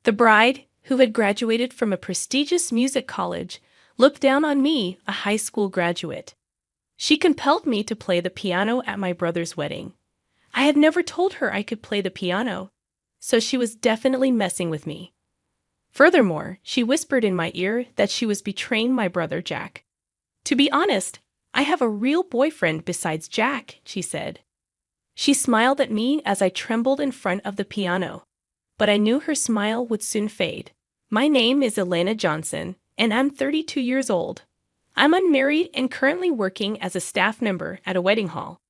The bride, who had graduated from a prestigious music college, looked down on me, a high school graduate. She compelled me to play the piano at my brother's wedding. I had never told her I could play the piano, so she was definitely messing with me. Furthermore, she whispered in my ear that she was betraying my brother Jack. To be honest, I have a real boyfriend besides Jack, she said. She smiled at me as I trembled in front of the piano, but I knew her smile would soon fade. My name is Elena Johnson, and I'm 32 years old. I'm unmarried and currently working as a staff member at a wedding hall.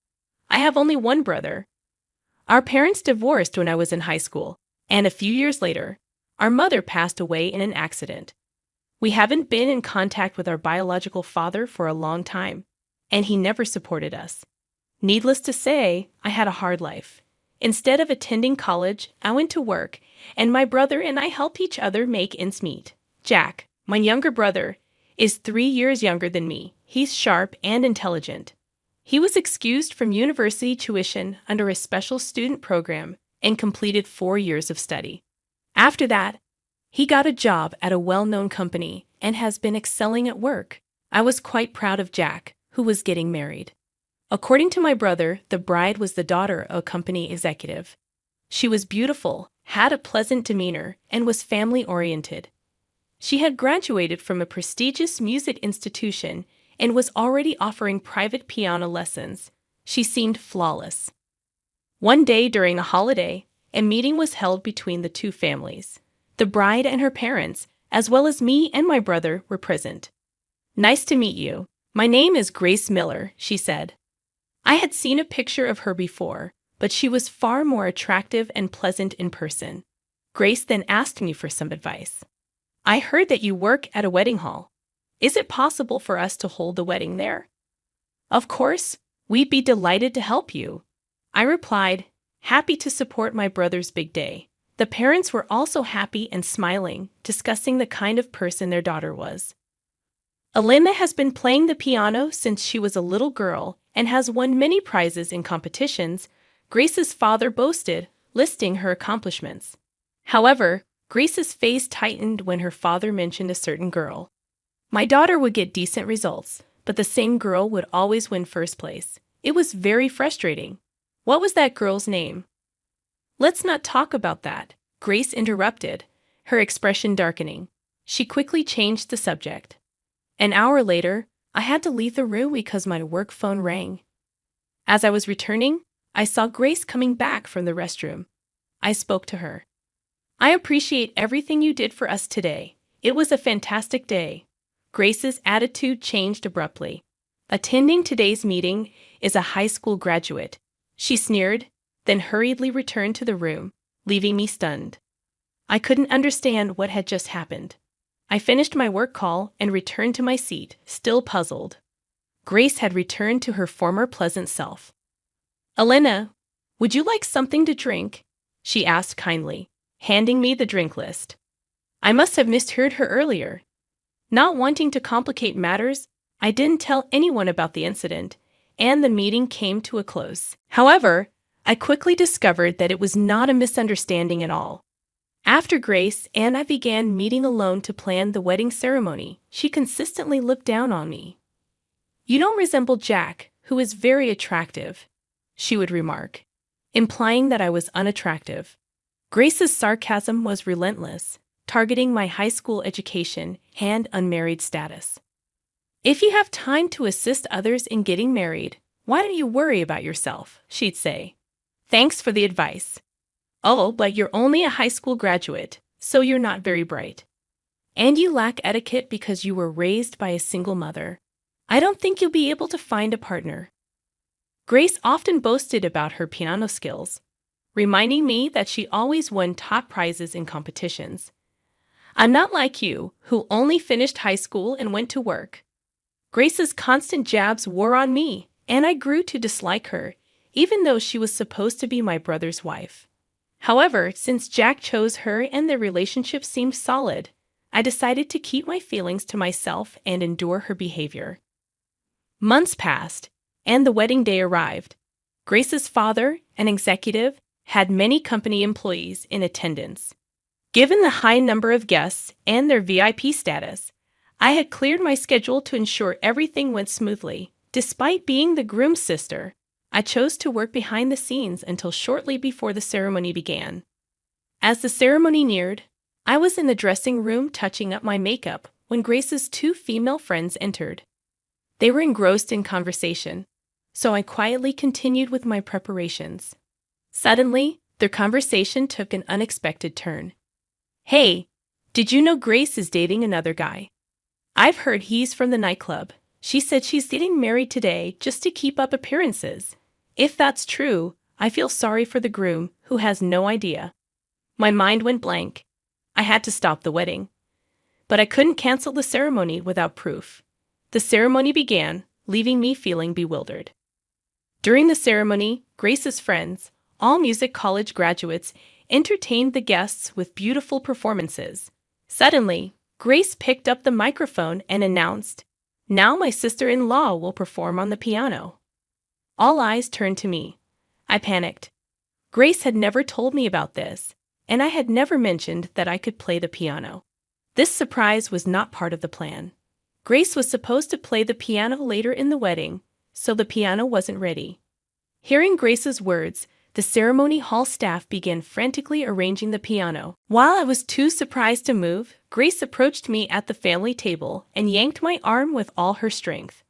I have only one brother. Our parents divorced when I was in high school, and a few years later, our mother passed away in an accident. We haven't been in contact with our biological father for a long time, and he never supported us. Needless to say, I had a hard life. Instead of attending college, I went to work, and my brother and I helped each other make ends meet. Jack, my younger brother, is 3 years younger than me. He's sharp and intelligent. He was excused from university tuition under a special student program and completed 4 years of study. After that, he got a job at a well-known company and has been excelling at work. I was quite proud of Jack, who was getting married. According to my brother, the bride was the daughter of a company executive. She was beautiful, had a pleasant demeanor, and was family-oriented. She had graduated from a prestigious music institution and was already offering private piano lessons. She seemed flawless. One day during a holiday, a meeting was held between the two families. The bride and her parents, as well as me and my brother, were present. "Nice to meet you. My name is Grace Miller," she said. I had seen a picture of her before, but she was far more attractive and pleasant in person. Grace then asked me for some advice. "I heard that you work at a wedding hall. Is it possible for us to hold the wedding there?" "Of course, we'd be delighted to help you," I replied, happy to support my brother's big day. The parents were also happy and smiling, discussing the kind of person their daughter was. Alumna has been playing the piano since she was a little girl and has won many prizes in competitions, Grace's father boasted, listing her accomplishments. However, Grace's face tightened when her father mentioned a certain girl. My daughter would get decent results, but the same girl would always win first place. It was very frustrating. What was that girl's name? "Let's not talk about that," Grace interrupted, her expression darkening. She quickly changed the subject. An hour later, I had to leave the room because my work phone rang. As I was returning, I saw Grace coming back from the restroom. I spoke to her. "I appreciate everything you did for us today. It was a fantastic day." Grace's attitude changed abruptly. "Attending today's meeting is a high school graduate," she sneered, then hurriedly returned to the room, leaving me stunned. I couldn't understand what had just happened. I finished my work call and returned to my seat, still puzzled. Grace had returned to her former pleasant self. "Elena, would you like something to drink?" she asked kindly, handing me the drink list. I must have misheard her earlier. Not wanting to complicate matters, I didn't tell anyone about the incident, and the meeting came to a close. However, I quickly discovered that it was not a misunderstanding at all. After Grace and I began meeting alone to plan the wedding ceremony, she consistently looked down on me. "You don't resemble Jack, who is very attractive," she would remark, implying that I was unattractive. Grace's sarcasm was relentless, targeting my high school education and unmarried status. "If you have time to assist others in getting married, why don't you worry about yourself?" she'd say. "Thanks for the advice. Oh, but you're only a high school graduate, so you're not very bright. And you lack etiquette because you were raised by a single mother. I don't think you'll be able to find a partner." Grace often boasted about her piano skills, reminding me that she always won top prizes in competitions. "I'm not like you, who only finished high school and went to work." Grace's constant jabs wore on me, and I grew to dislike her, even though she was supposed to be my brother's wife. However, since Jack chose her and their relationship seemed solid, I decided to keep my feelings to myself and endure her behavior. Months passed, and the wedding day arrived. Grace's father, an executive, had many company employees in attendance. Given the high number of guests and their VIP status, I had cleared my schedule to ensure everything went smoothly. Despite being the groom's sister, I chose to work behind the scenes until shortly before the ceremony began. As the ceremony neared, I was in the dressing room touching up my makeup when Grace's two female friends entered. They were engrossed in conversation, so I quietly continued with my preparations. Suddenly, their conversation took an unexpected turn. "Hey, did you know Grace is dating another guy? I've heard he's from the nightclub. She said she's getting married today just to keep up appearances. If that's true, I feel sorry for the groom who has no idea." My mind went blank. I had to stop the wedding. But I couldn't cancel the ceremony without proof. The ceremony began, leaving me feeling bewildered. During the ceremony, Grace's friends, all music college graduates, entertained the guests with beautiful performances. Suddenly, Grace picked up the microphone and announced, "Now my sister-in-law will perform on the piano." All eyes turned to me. I panicked. Grace had never told me about this, and I had never mentioned that I could play the piano. This surprise was not part of the plan. Grace was supposed to play the piano later in the wedding, so the piano wasn't ready. Hearing Grace's words, the ceremony hall staff began frantically arranging the piano. While I was too surprised to move, Grace approached me at the family table and yanked my arm with all her strength.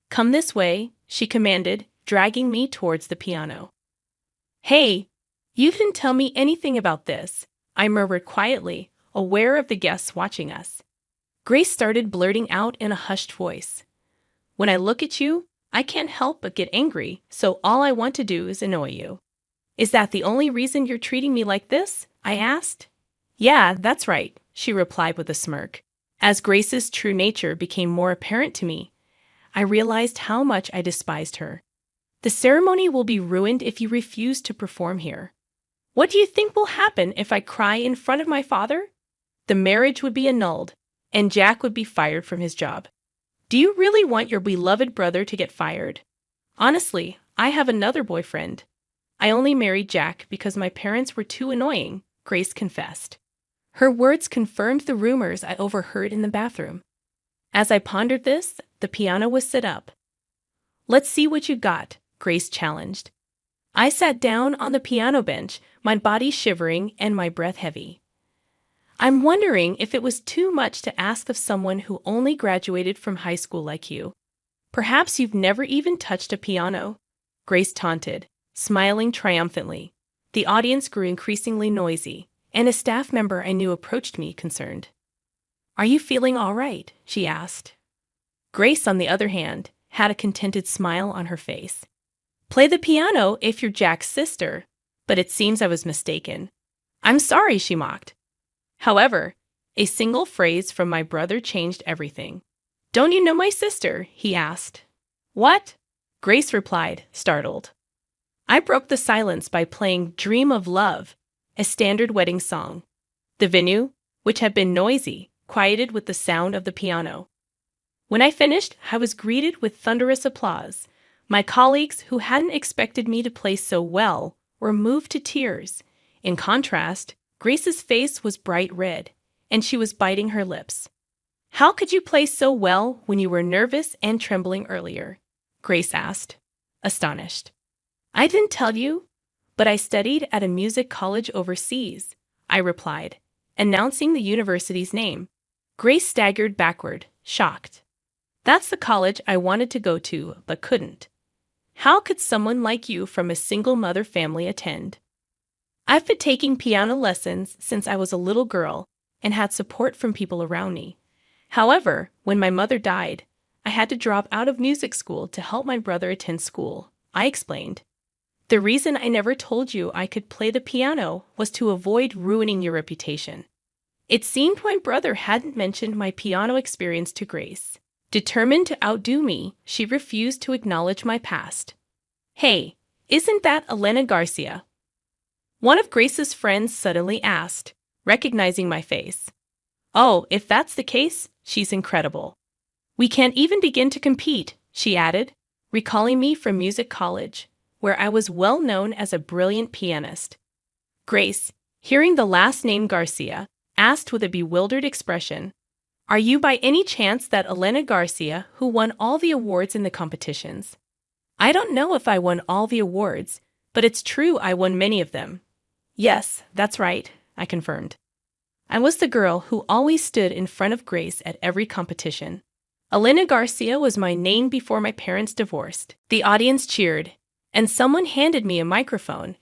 "Come this way," she commanded, dragging me towards the piano. "Hey, you didn't tell me anything about this," I murmured quietly, aware of the guests watching us. Grace started blurting out in a hushed voice, "When I look at you, I can't help but get angry, so all I want to do is annoy you." "Is that the only reason you're treating me like this?" I asked. "Yeah, that's right," she replied with a smirk. As Grace's true nature became more apparent to me, I realized how much I despised her. "The ceremony will be ruined if you refuse to perform here. What do you think will happen if I cry in front of my father? The marriage would be annulled, and Jack would be fired from his job. Do you really want your beloved brother to get fired? Honestly, I have another boyfriend. I only married Jack because my parents were too annoying," Grace confessed. Her words confirmed the rumors I overheard in the bathroom. As I pondered this, the piano was set up. "Let's see what you got," Grace challenged. I sat down on the piano bench, my body shivering and my breath heavy. "I'm wondering if it was too much to ask of someone who only graduated from high school like you. Perhaps you've never even touched a piano," Grace taunted, smiling triumphantly. The audience grew increasingly noisy, and a staff member I knew approached me concerned. "Are you feeling all right?" she asked. Grace, on the other hand, had a contented smile on her face. "Play the piano if you're Jack's sister," but it seems I was mistaken. "I'm sorry," she mocked. However, a single phrase from my brother changed everything. "Don't you know my sister?" he asked. "What?" Grace replied, startled. I broke the silence by playing "Dream of Love," a standard wedding song. The venue, which had been noisy, quieted with the sound of the piano. When I finished, I was greeted with thunderous applause. My colleagues, who hadn't expected me to play so well, were moved to tears. In contrast, Grace's face was bright red, and she was biting her lips. "How could you play so well when you were nervous and trembling earlier?" Grace asked, astonished. "I didn't tell you, but I studied at a music college overseas," I replied, announcing the university's name. Grace staggered backward, shocked. "That's the college I wanted to go to, but couldn't. How could someone like you from a single-mother family attend?" "I've been taking piano lessons since I was a little girl and had support from people around me. However, when my mother died, I had to drop out of music school to help my brother attend school," I explained. "The reason I never told you I could play the piano was to avoid ruining your reputation." It seemed my brother hadn't mentioned my piano experience to Grace. Determined to outdo me, she refused to acknowledge my past. "Hey, isn't that Elena Garcia?" one of Grace's friends suddenly asked, recognizing my face. "Oh, if that's the case, she's incredible. We can't even begin to compete," she added, recalling me from music college, where I was well known as a brilliant pianist. "Grace, Hearing the last name Garcia, asked with a bewildered expression, "Are you by any chance that Elena Garcia who won all the awards in the competitions?" "I don't know if I won all the awards, but it's true I won many of them." "Yes, that's right," I confirmed. I was the girl who always stood in front of Grace at every competition. Elena Garcia was my name before my parents divorced. The audience cheered, and someone handed me a microphone,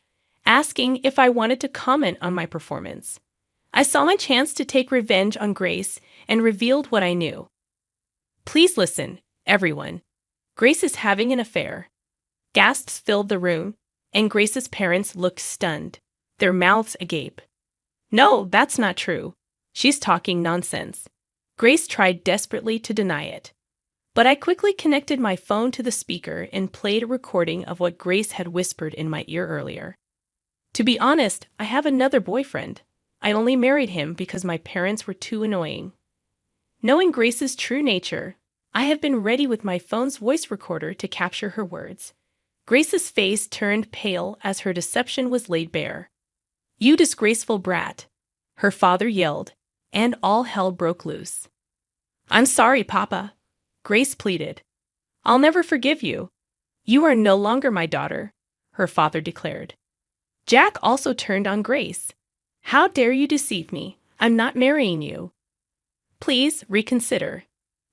asking if I wanted to comment on my performance. I saw my chance to take revenge on Grace and revealed what I knew. "Please listen, everyone. Grace is having an affair." Gasps filled the room, and Grace's parents looked stunned, their mouths agape. "No, that's not true. She's talking nonsense." Grace tried desperately to deny it. But I quickly connected my phone to the speaker and played a recording of what Grace had whispered in my ear earlier. "To be honest, I have another boyfriend. I only married him because my parents were too annoying." Knowing Grace's true nature, I have been ready with my phone's voice recorder to capture her words. Grace's face turned pale as her deception was laid bare. "You disgraceful brat," her father yelled, and all hell broke loose. "I'm sorry, Papa," Grace pleaded. "I'll never forgive you. You are no longer my daughter," her father declared. Jack also turned on Grace. "How dare you deceive me? I'm not marrying you." "Please reconsider,"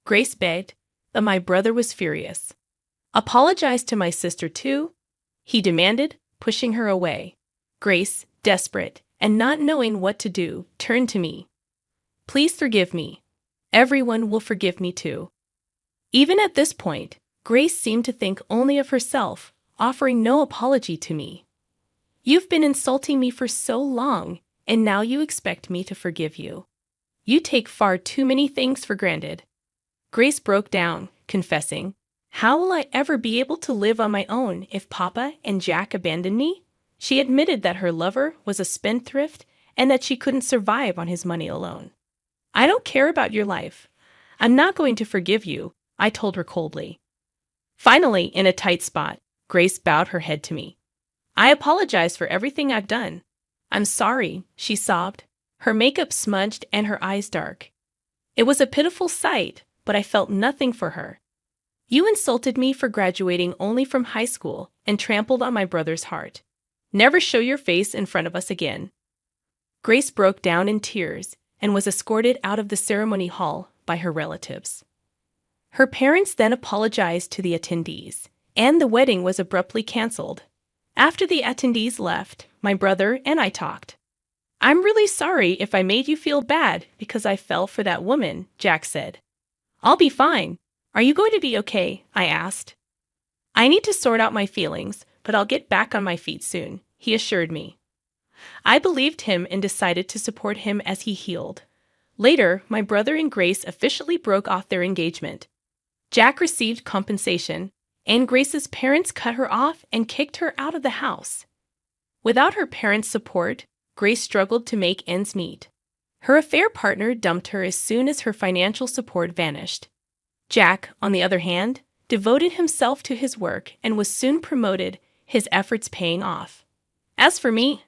Grace begged, but my brother was furious. "Apologize to my sister too," he demanded, pushing her away. Grace, desperate and not knowing what to do, turned to me. "Please forgive me. Everyone will forgive me too." Even at this point, Grace seemed to think only of herself, offering no apology to me. "You've been insulting me for so long, and now you expect me to forgive you. You take far too many things for granted." Grace broke down, confessing, "How will I ever be able to live on my own if Papa and Jack abandon me?" She admitted that her lover was a spendthrift and that she couldn't survive on his money alone. "I don't care about your life. I'm not going to forgive you," I told her coldly. Finally, in a tight spot, Grace bowed her head to me. "I apologize for everything I've done. I'm sorry," she sobbed, her makeup smudged and her eyes dark. It was a pitiful sight, but I felt nothing for her. "You insulted me for graduating only from high school and trampled on my brother's heart. Never show your face in front of us again." Grace broke down in tears and was escorted out of the ceremony hall by her relatives. Her parents then apologized to the attendees, and the wedding was abruptly canceled. After the attendees left, my brother and I talked. "I'm really sorry if I made you feel bad because I fell for that woman," Jack said. "I'll be fine. Are you going to be okay?" I asked. "I need to sort out my feelings, but I'll get back on my feet soon," he assured me. I believed him and decided to support him as he healed. Later, my brother and Grace officially broke off their engagement. Jack received compensation, and Grace's parents cut her off and kicked her out of the house. Without her parents' support, Grace struggled to make ends meet. Her affair partner dumped her as soon as her financial support vanished. Jack, on the other hand, devoted himself to his work and was soon promoted, his efforts paying off. As for me,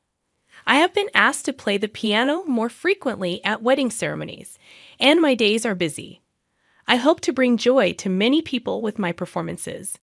I have been asked to play the piano more frequently at wedding ceremonies, and my days are busy. I hope to bring joy to many people with my performances.